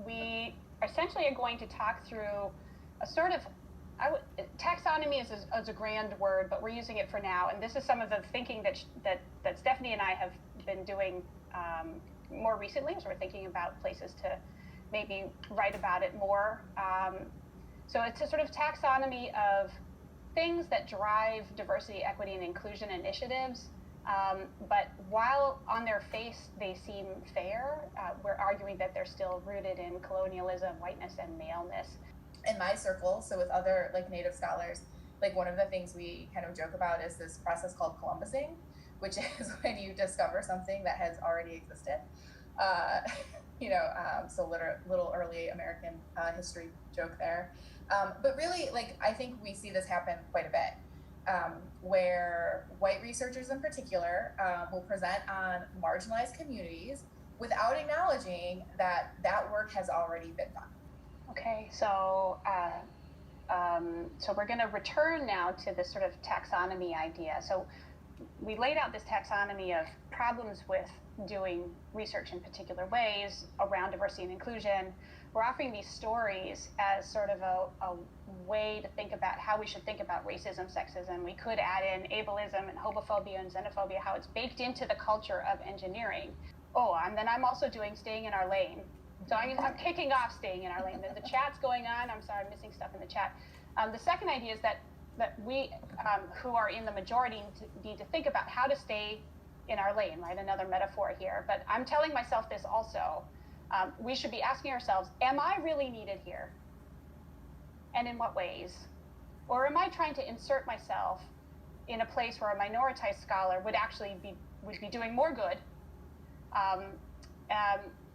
We essentially are going to talk through a sort of, taxonomy is a grand word, but we're using it for now. And this is some of the thinking that Stephanie and I have been doing more recently as we're thinking about places to maybe write about it more. So it's a sort of taxonomy of things that drive diversity, equity, and inclusion initiatives. But while on their face they seem fair, we're arguing that they're still rooted in colonialism, whiteness, and maleness. In my circle, so with other like Native scholars, like one of the things we kind of joke about is this process called Columbusing, which is when you discover something that has already existed. So little early American history joke there. But really, like, I think we see this happen quite a bit, where white researchers in particular will present on marginalized communities without acknowledging that that work has already been done. Okay, so we're going to return now to this sort of taxonomy idea. So we laid out this taxonomy of problems with doing research in particular ways around diversity and inclusion. We're offering these stories as sort of a way to think about how we should think about racism, sexism. We could add in ableism and homophobia and xenophobia, how it's baked into the culture of engineering. Oh, and then I'm also doing staying in our lane. So I'm kicking off staying in our lane. The chat's going on. I'm sorry, I'm missing stuff in the chat. The second idea is that we, who are in the majority, need to think about how to stay in our lane, right? Another metaphor here. But I'm telling myself this also. We should be asking ourselves, am I really needed here? And in what ways? Or am I trying to insert myself in a place where a minoritized scholar would actually be doing more good?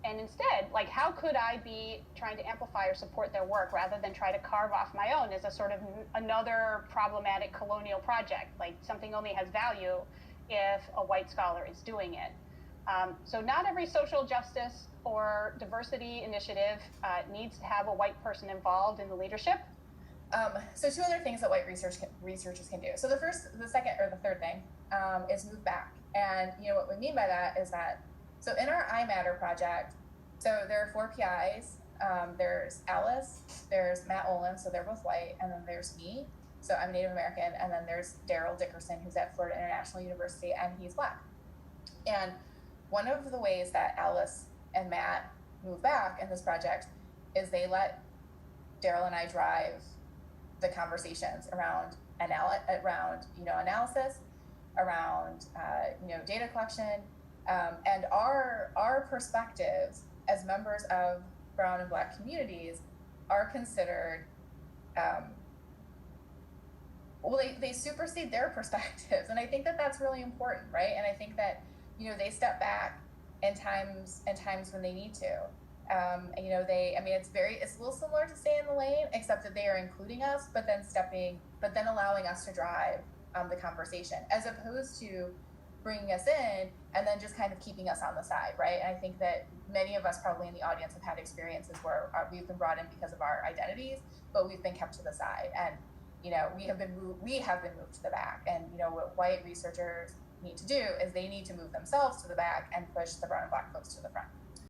And instead, like, how could I be trying to amplify or support their work rather than try to carve off my own as a sort of another problematic colonial project? Like, something only has value if a white scholar is doing it. So not every social justice or diversity initiative needs to have a white person involved in the leadership. So two other things that white researchers can do. So the third thing is move back. And what we mean by that is that, so in our I Matter project, so there are 4 PIs. There's Alice, there's Matt Olin, so they're both white, and then there's me, so I'm Native American, and then there's Daryl Dickerson, who's at Florida International University, and he's Black. And one of the ways that Alice and Matt move back in this project is they let Daryl and I drive the conversations around analysis, around data collection, and our perspectives as members of Brown and Black communities are considered, they supersede their perspectives, and I think that that's really important, right? And I think that they step back in times when they need to. It's a little similar to stay in the lane, except that they are including us, but then allowing us to drive the conversation, as opposed to bringing us in and then just kind of keeping us on the side, right? And I think that many of us probably in the audience have had experiences where we've been brought in because of our identities, but we've been kept to the side, and we have been moved to the back. And what white researchers need to do is they need to move themselves to the back and push the brown and Black folks to the front.